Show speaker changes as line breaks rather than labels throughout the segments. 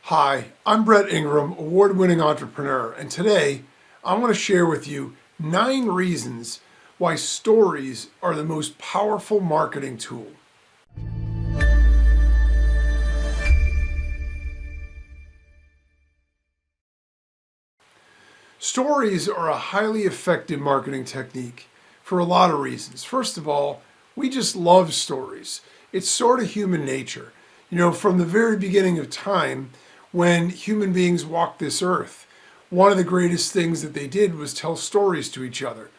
Hi, I'm Brett Ingram, award-winning entrepreneur, and today I want to share with you 9 reasons why stories are the most powerful marketing tool. Stories are a highly effective marketing technique for a lot of reasons. First of all, we just love stories. It's sort of human nature. From the very beginning of time, when human beings walked this earth, one of the greatest things that they did was tell stories to each other.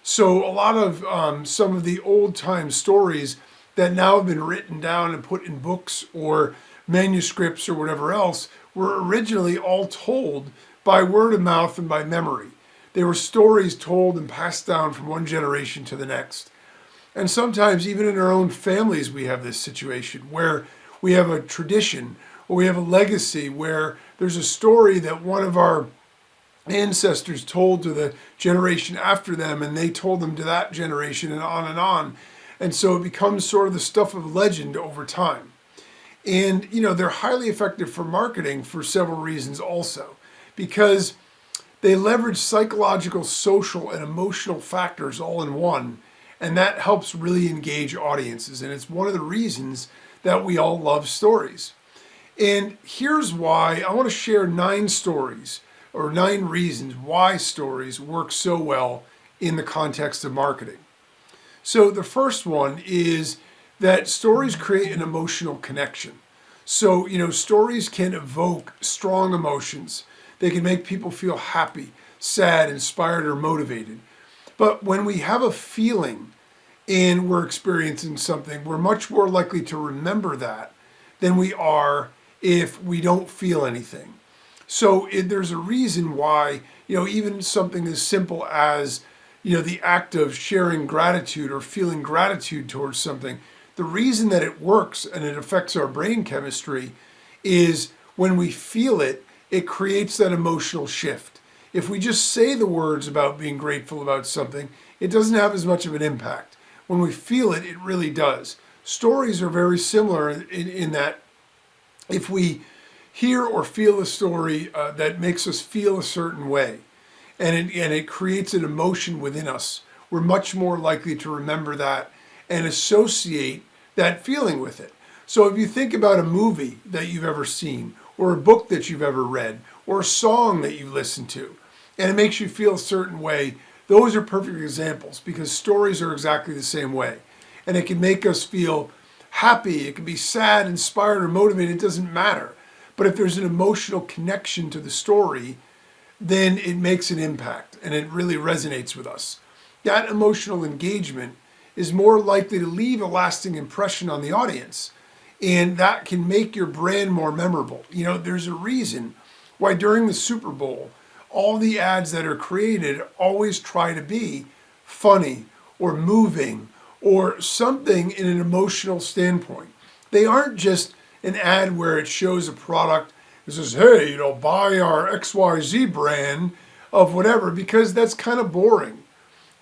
So a lot of some of the old time stories that now have been written down and put in books or manuscripts or whatever else were originally all told by word of mouth and by memory. They were stories told and passed down from one generation to the next. And sometimes even in our own families we have this situation where we have a tradition or we have a legacy where there's a story that one of our ancestors told to the generation after them, and they told them to that generation, and on and on. And so it becomes sort of the stuff of legend over time. And they're highly effective for marketing for several reasons also, because they leverage psychological, social, and emotional factors all in one, and that helps really engage audiences. And it's one of the reasons that we all love stories. And here's why. I want to share 9 stories or 9 reasons why stories work so well in the context of marketing. So the first one is that stories create an emotional connection. So, stories can evoke strong emotions. They can make people feel happy, sad, inspired, or motivated. But when we have a feeling and we're experiencing something, we're much more likely to remember that than we are if we don't feel anything. So there's a reason why, even something as simple as, the act of sharing gratitude or feeling gratitude towards something, the reason that it works and it affects our brain chemistry is when we feel it, it creates that emotional shift. If we just say the words about being grateful about something, it doesn't have as much of an impact. When we feel it, it really does. Stories are very similar in that if we hear or feel a story that makes us feel a certain way, and it creates an emotion within us, we're much more likely to remember that and associate that feeling with it. So if you think about a movie that you've ever seen, or a book that you've ever read, or a song that you listened to, and it makes you feel a certain way, those are perfect examples because stories are exactly the same way. And it can make us feel happy, it can be sad, inspired, or motivated, it doesn't matter. But if there's an emotional connection to the story, then it makes an impact and it really resonates with us. That emotional engagement is more likely to leave a lasting impression on the audience, and that can make your brand more memorable. There's a reason why during the Super Bowl, all the ads that are created always try to be funny or moving or something in an emotional standpoint. They aren't just an ad where it shows a product that says, hey, buy our XYZ brand of whatever, because that's kind of boring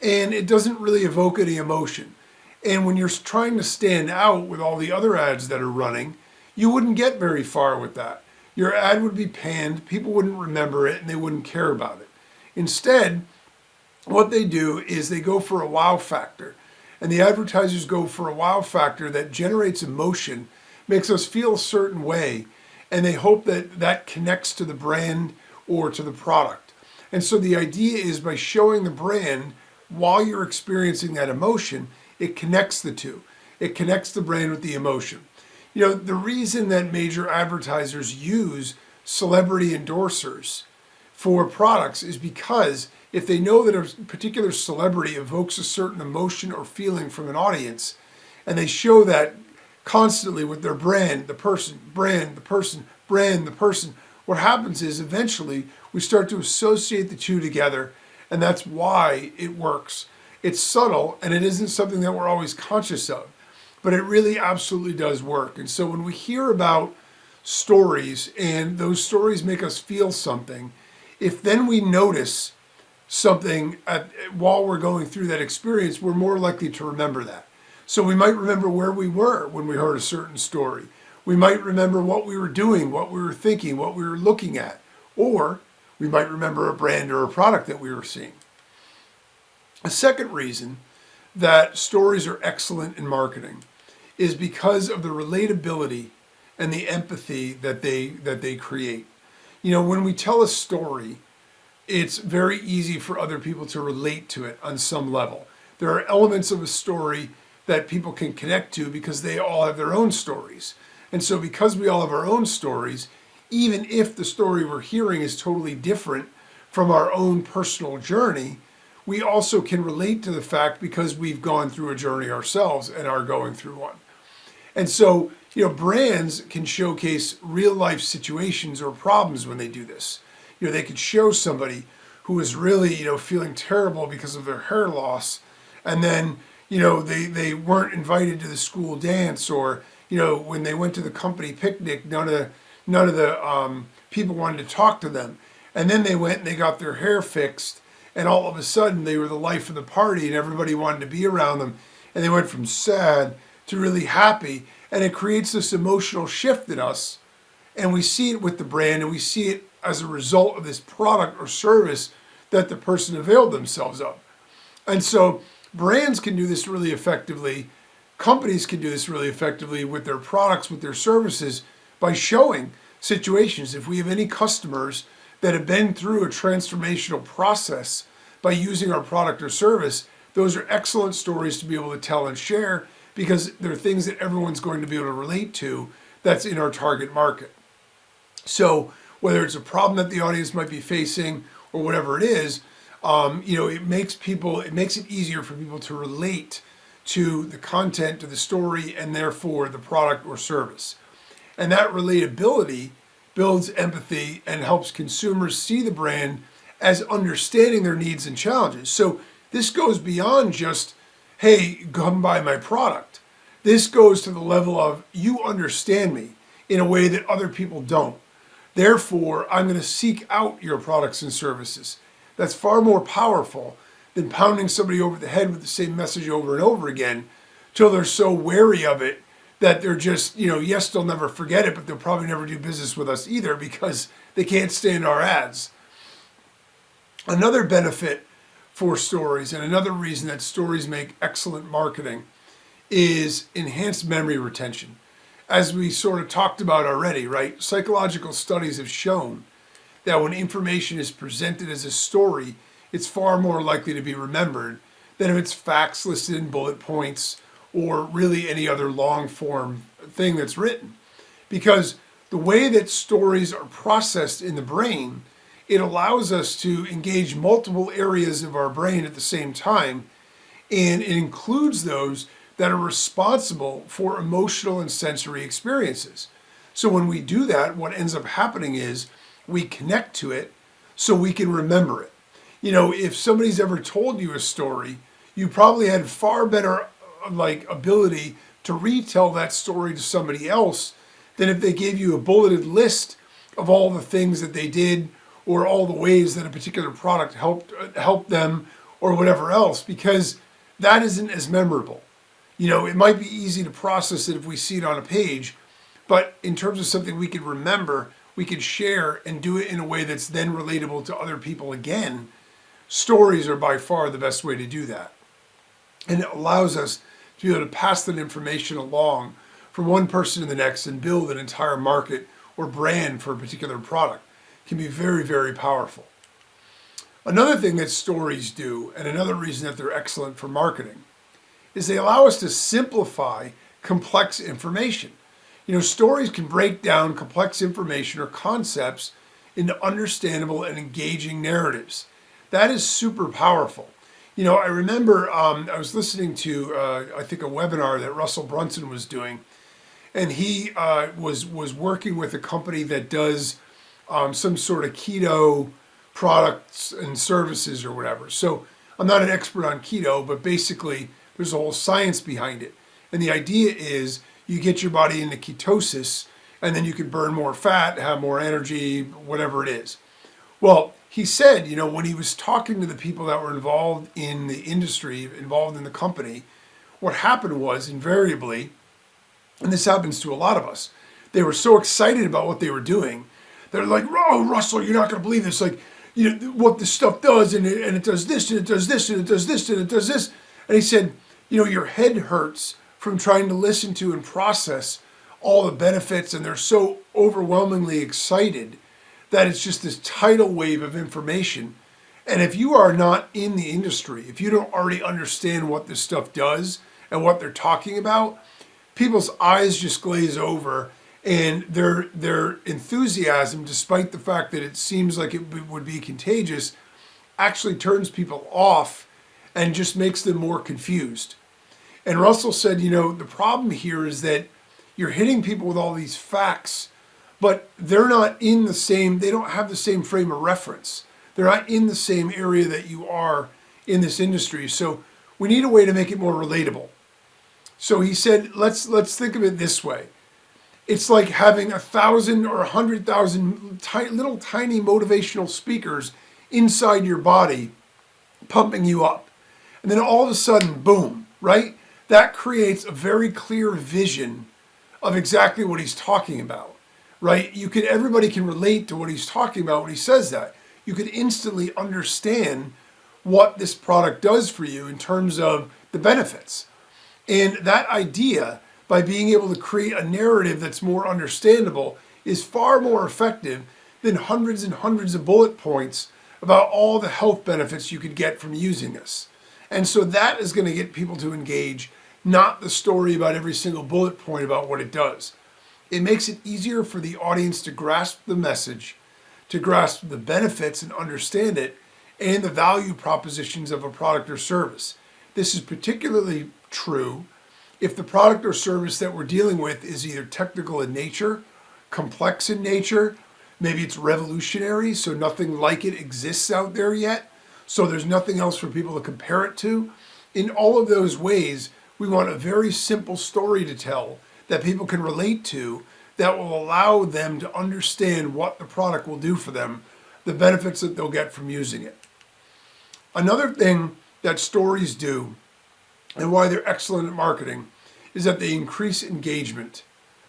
and it doesn't really evoke any emotion. And when you're trying to stand out with all the other ads that are running, you wouldn't get very far with that. Your ad would be panned, people wouldn't remember it, and they wouldn't care about it. Instead, what they do is they go for a wow factor. And the advertisers go for a wow factor that generates emotion, makes us feel a certain way, and they hope that that connects to the brand or to the product. And so the idea is by showing the brand while you're experiencing that emotion, it connects the two. It connects the brand with the emotion. The reason that major advertisers use celebrity endorsers for products is because if they know that a particular celebrity evokes a certain emotion or feeling from an audience, and they show that constantly with their brand, the person, brand, the person, brand, the person, what happens is eventually we start to associate the two together, and that's why it works. It's subtle, and it isn't something that we're always conscious of, but it really absolutely does work. And so when we hear about stories and those stories make us feel something, if then we notice something while we're going through that experience, we're more likely to remember that. So we might remember where we were when we heard a certain story. We might remember what we were doing, what we were thinking, what we were looking at, or we might remember a brand or a product that we were seeing. A second reason that stories are excellent in marketing is because of the relatability and the empathy that they create. When we tell a story, it's very easy for other people to relate to it on some level. There are elements of a story that people can connect to because they all have their own stories. And so because we all have our own stories, even if the story we're hearing is totally different from our own personal journey, we also can relate to the fact because we've gone through a journey ourselves and are going through one. And so, brands can showcase real life situations or problems when they do this. They could show somebody who is really, feeling terrible because of their hair loss, and then, they weren't invited to the school dance, or, when they went to the company picnic, none of the people wanted to talk to them. And then they went and they got their hair fixed, and all of a sudden they were the life of the party and everybody wanted to be around them. And they went from sad to really happy. And it creates this emotional shift in us. And we see it with the brand, and we see it as a result of this product or service that the person availed themselves of. And so brands can do this really effectively. Companies can do this really effectively with their products, with their services, by showing situations. If we have any customers that have been through a transformational process by using our product or service, those are excellent stories to be able to tell and share, because they're things that everyone's going to be able to relate to that's in our target market. So whether it's a problem that the audience might be facing or whatever it is, it makes it easier for people to relate to the content, to the story, and therefore the product or service. And that relatability builds empathy and helps consumers see the brand as understanding their needs and challenges. So this goes beyond just, hey, come buy my product. This goes to the level of, you understand me in a way that other people don't. Therefore, I'm going to seek out your products and services. That's far more powerful than pounding somebody over the head with the same message over and over again till they're so wary of it that they're just, yes, they'll never forget it, but they'll probably never do business with us either because they can't stand our ads. Another benefit for stories, and another reason that stories make excellent marketing, is enhanced memory retention. As we sort of talked about already, right? Psychological studies have shown that when information is presented as a story, it's far more likely to be remembered than if it's facts listed in bullet points or really any other long form thing that's written. Because the way that stories are processed in the brain, it allows us to engage multiple areas of our brain at the same time, and it includes those that are responsible for emotional and sensory experiences. So when we do that, what ends up happening is we connect to it so we can remember it. If somebody's ever told you a story, you probably had far better ability to retell that story to somebody else than if they gave you a bulleted list of all the things that they did or all the ways that a particular product helped them or whatever else, because that isn't as memorable. It might be easy to process it if we see it on a page, but in terms of something we could remember, we could share and do it in a way that's then relatable to other people again, stories are by far the best way to do that. And it allows us to be able to pass that information along from one person to the next and build an entire market or brand for a particular product. It can be very, very powerful. Another thing that stories do, and another reason that they're excellent for marketing, is they allow us to simplify complex information. Stories can break down complex information or concepts into understandable and engaging narratives. That is super powerful. I remember I was listening to, I think, a webinar that Russell Brunson was doing, and he was working with a company that does some sort of keto products and services or whatever. So I'm not an expert on keto, but basically there's a whole science behind it. And the idea is you get your body into ketosis, and then you can burn more fat, have more energy, whatever it is. Well, he said, when he was talking to the people that were involved in the industry, involved in the company, what happened was invariably, and this happens to a lot of us, they were so excited about what they were doing. They're like, oh, Russell, you're not going to believe this. Like, what this stuff does, and it does this, and it does this, and it does this, and it does this. And he said, your head hurts from trying to listen to and process all the benefits, and they're so overwhelmingly excited that it's just this tidal wave of information. And if you are not in the industry, if you don't already understand what this stuff does and what they're talking about, people's eyes just glaze over, and their enthusiasm, despite the fact that it seems like it would be contagious, actually turns people off and just makes them more confused. And Russell said, the problem here is that you're hitting people with all these facts, but they're not in the same, they don't have the same frame of reference. They're not in the same area that you are in this industry. So we need a way to make it more relatable. So he said, let's think of it this way. It's like having 1,000 or 100,000 little tiny motivational speakers inside your body pumping you up. And then all of a sudden, boom, right? That creates a very clear vision of exactly what he's talking about, right? Everybody can relate to what he's talking about when he says that. You could instantly understand what this product does for you in terms of the benefits. And that idea, by being able to create a narrative that's more understandable, is far more effective than hundreds and hundreds of bullet points about all the health benefits you could get from using this. And so that is going to get people to engage, not the story about every single bullet point about what it does. It makes it easier for the audience to grasp the message, to grasp the benefits and understand it, and the value propositions of a product or service. This is particularly true if the product or service that we're dealing with is either technical in nature, complex in nature, maybe it's revolutionary, so nothing like it exists out there yet, so there's nothing else for people to compare it to. In all of those ways, we want a very simple story to tell that people can relate to, that will allow them to understand what the product will do for them, the benefits that they'll get from using it. Another thing that stories do, and why they're excellent at marketing, is that they increase engagement,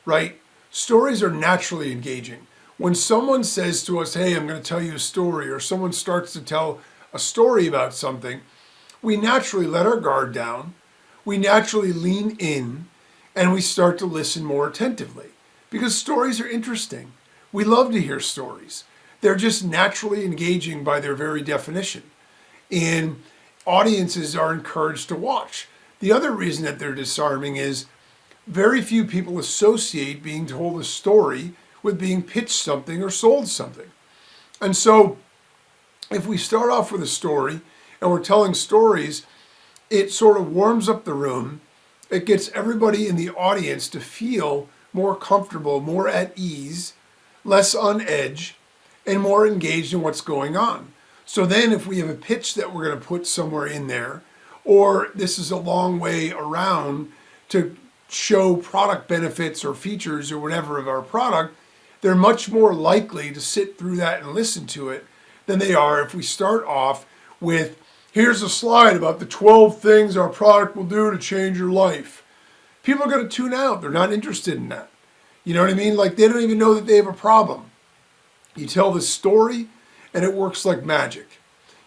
right? Stories are naturally engaging. When someone says to us, hey, I'm going to tell you a story, or someone starts to tell a story about something, we naturally let our guard down, we naturally lean in, and we start to listen more attentively. Because stories are interesting. We love to hear stories. They're just naturally engaging by their very definition. And audiences are encouraged to watch. The other reason that they're disarming is very few people associate being told a story with being pitched something or sold something. And so if we start off with a story and we're telling stories, it sort of warms up the room. It gets everybody in the audience to feel more comfortable, more at ease, less on edge, and more engaged in what's going on. So then if we have a pitch that we're going to put somewhere in there, or this is a long way around to show product benefits or features or whatever of our product, they're much more likely to sit through that and listen to it than they are if we start off with, here's a slide about the 12 things our product will do to change your life. People are going to tune out. They're not interested in that. You know what I mean? Like, they don't even know that they have a problem. You tell the story and it works like magic,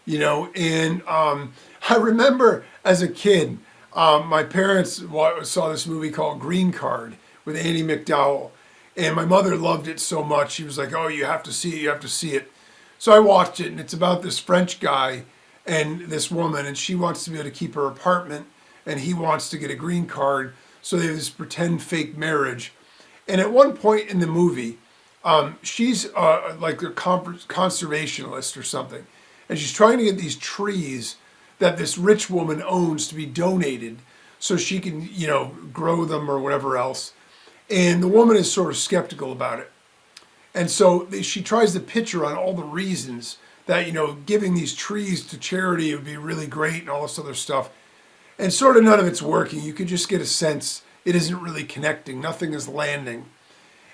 and I remember as a kid, my parents saw this movie called Green Card with Andy McDowell, and my mother loved it so much. She was like, oh, you have to see it, you have to see it. So I watched it, and it's about this French guy and this woman, and she wants to be able to keep her apartment, and he wants to get a green card, so they have this pretend fake marriage. And at one point in the movie, she's like a conservationist or something, and she's trying to get these trees that this rich woman owns to be donated so she can, grow them or whatever else. And the woman is sort of skeptical about it. And so she tries to pitch her on all the reasons that, giving these trees to charity would be really great and all this other stuff. And sort of none of it's working. You could just get a sense it isn't really connecting. Nothing is landing.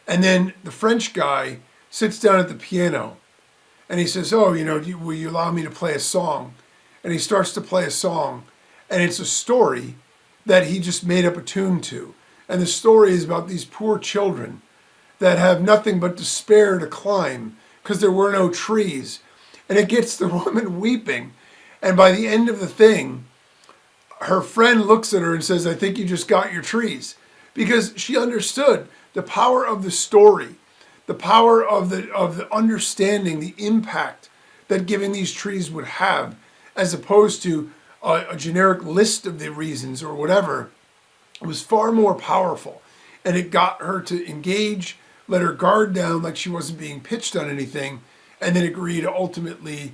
And then the French guy sits down at the piano and he says, oh, will you allow me to play a song? And he starts to play a song, and it's a story that he just made up a tune to. And the story is about these poor children that have nothing but despair to climb because there were no trees. And it gets the woman weeping. And by the end of the thing, her friend looks at her and says, I think you just got your trees. Because she understood the power of the story, the power of the understanding, the impact that giving these trees would have, as opposed to a generic list of the reasons or whatever. It was far more powerful. And it got her to engage, let her guard down like she wasn't being pitched on anything, and then agree to ultimately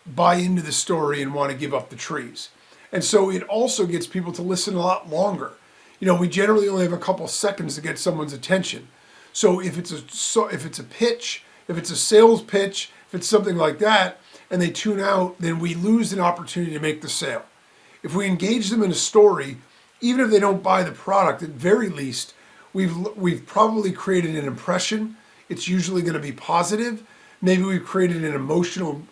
buy into the story and want to give up the trees. And so it also gets people to listen a lot longer. You know, we generally only have a couple seconds to get someone's attention. So if it's a pitch, if it's a sales pitch, if it's something like that, and they tune out, then we lose an opportunity to make the sale. If we engage them in a story, even if they don't buy the product, at very least, we've probably created an impression. It's usually going to be positive. Maybe we've created an emotional,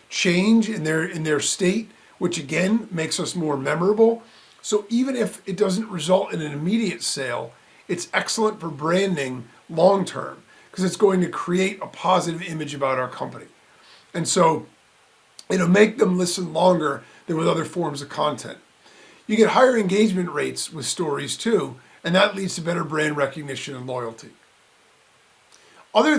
change in their state, which again makes us more memorable. So even if it doesn't result in an immediate sale, it's excellent for branding long term because it's going to create a positive image about our company. And so it'll make them listen longer than with other forms of content. You get higher engagement rates with stories too, and that leads to better brand recognition and loyalty. Another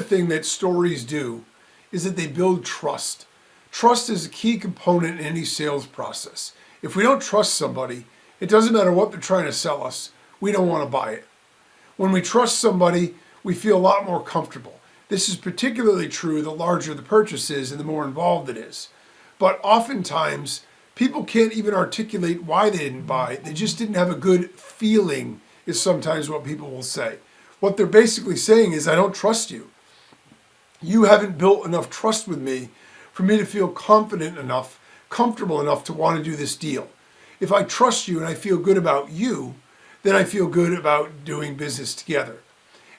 thing that stories do is that they build trust. Trust is a key component in any sales process. If we don't trust somebody, it doesn't matter what they're trying to sell us, we don't want to buy it. When we trust somebody, we feel a lot more comfortable. This is particularly true the larger the purchase is and the more involved it is. But oftentimes, people can't even articulate why they didn't buy. They just didn't have a good feeling, is sometimes what people will say. What they're basically saying is, I don't trust you. You haven't built enough trust with me for me to feel confident enough, comfortable enough to want to do this deal. If I trust you and I feel good about you, then I feel good about doing business together.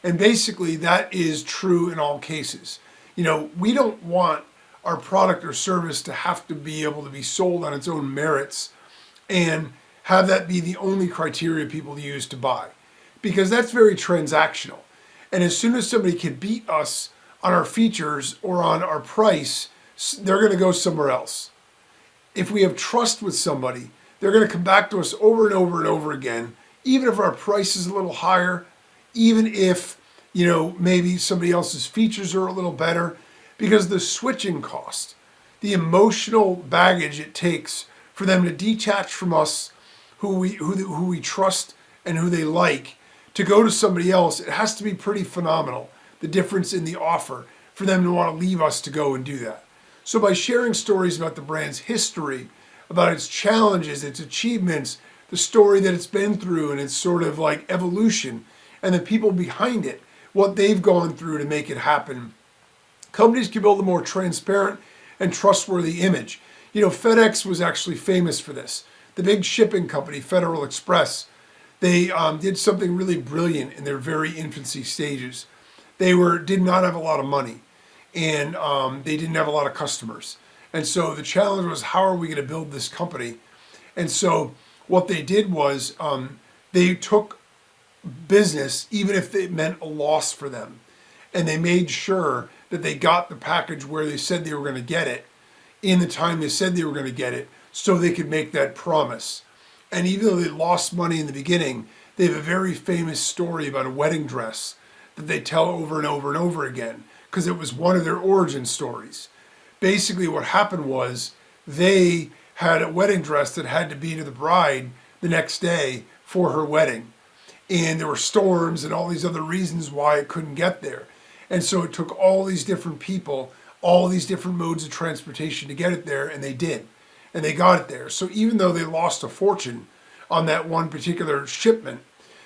And basically that is true in all cases. We don't want our product or service to have to be able to be sold on its own merits and have that be the only criteria people use to buy, because that's very transactional. And as soon as somebody can beat us on our features or on our price, they're going to go somewhere else. If we have trust with somebody, they're going to come back to us over and over and over again, even if our price is a little higher, even if, maybe somebody else's features are a little better, because the switching cost, the emotional baggage it takes for them to detach from us, who we trust and who they like, to go to somebody else, it has to be pretty phenomenal, the difference in the offer, for them to want to leave us to go and do that. So by sharing stories about the brand's history, about its challenges, its achievements, the story that it's been through and its sort of like evolution, and the people behind it, what they've gone through to make it happen, companies can build a more transparent and trustworthy image. FedEx was actually famous for this. The big shipping company, Federal Express, they did something really brilliant in their very infancy stages. They did not have a lot of money, and they didn't have a lot of customers. And so the challenge was, how are we going to build this company? And so what they did was they took business, even if it meant a loss for them, and they made sure that they got the package where they said they were going to get it, in the time they said they were going to get it, so they could make that promise. And even though they lost money in the beginning, they have a very famous story about a wedding dress that they tell over and over and over again, because it was one of their origin stories. Basically what happened was they had a wedding dress that had to be to the bride the next day for her wedding. And there were storms and all these other reasons why it couldn't get there. And so it took all these different people, all these different modes of transportation to get it there, and they did. And they got it there. So even though they lost a fortune on that one particular shipment,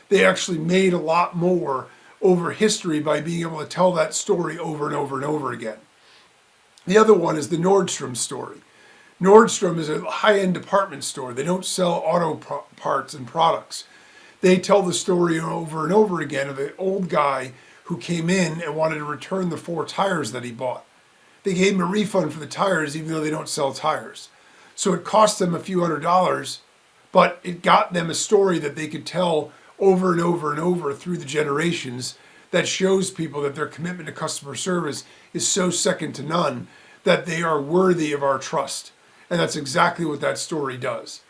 they actually made a lot more over history by being able to tell that story over and over and over again. The other one is the Nordstrom story. Nordstrom is a high-end department store. They don't sell auto parts and products. They tell the story over and over again of an old guy who came in and wanted to return the 4 tires that he bought. They gave him a refund for the tires, even though they don't sell tires. So it cost them a few $100s, but it got them a story that they could tell over and over and over through the generations that shows people that their commitment to customer service is so second to none that they are worthy of our trust. And that's exactly what that story does.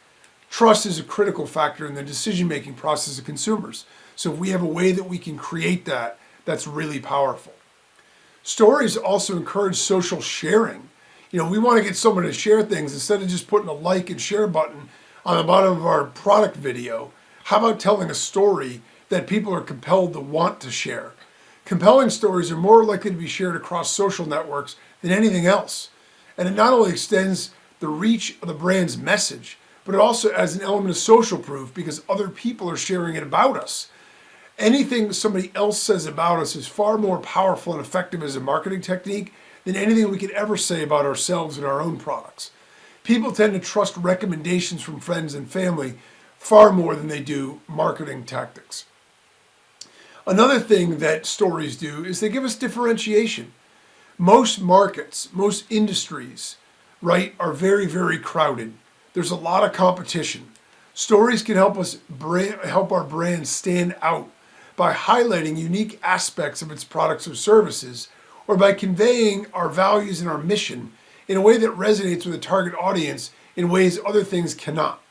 Trust is a critical factor in the decision-making process of consumers. So if we have a way that we can create that, that's really powerful. Stories also encourage social sharing. We want to get someone to share things instead of just putting a like and share button on the bottom of our product video. How about telling a story that people are compelled to want to share? Compelling stories are more likely to be shared across social networks than anything else. And it not only extends the reach of the brand's message, but it also adds an element of social proof because other people are sharing it about us. Anything somebody else says about us is far more powerful and effective as a marketing technique than anything we could ever say about ourselves and our own products. People tend to trust recommendations from friends and family far more than they do marketing tactics. Another thing that stories do is they give us differentiation. Most markets, most industries, right, are very, very crowded. There's a lot of competition. Stories can help our brand stand out by highlighting unique aspects of its products or services, or by conveying our values and our mission in a way that resonates with the target audience in ways other things cannot.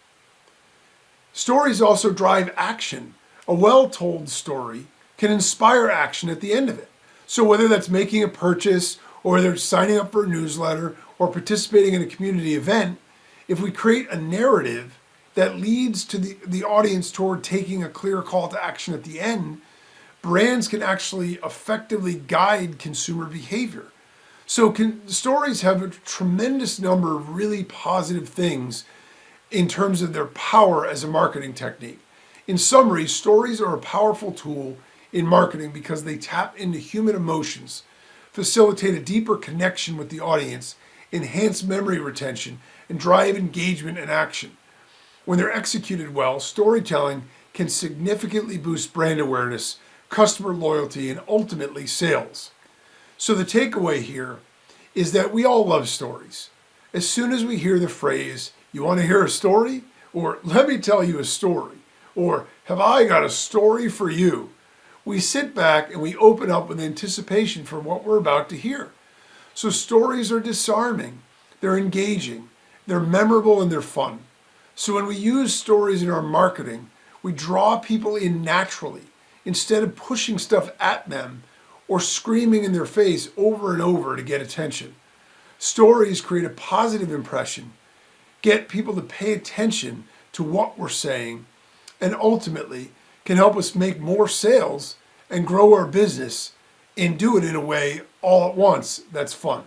Stories also drive action. A well-told story can inspire action at the end of it. So whether that's making a purchase, or whether it's signing up for a newsletter, or participating in a community event, if we create a narrative that leads to the audience toward taking a clear call to action at the end, brands can actually effectively guide consumer behavior. So stories have a tremendous number of really positive things in terms of their power as a marketing technique. In summary, stories are a powerful tool in marketing because they tap into human emotions, facilitate a deeper connection with the audience, enhance memory retention, and drive engagement and action. When they're executed well, storytelling can significantly boost brand awareness, customer loyalty, and ultimately sales. So the takeaway here is that we all love stories. As soon as we hear the phrase, "You want to hear a story?" or "Let me tell you a story," or "Have I got a story for you?" we sit back and we open up with anticipation for what we're about to hear. So stories are disarming, they're engaging, they're memorable, and they're fun. So when we use stories in our marketing, we draw people in naturally instead of pushing stuff at them or screaming in their face over and over to get attention. Stories create a positive impression, get people to pay attention to what we're saying, and ultimately can help us make more sales and grow our business and do it in a way all at once that's fun.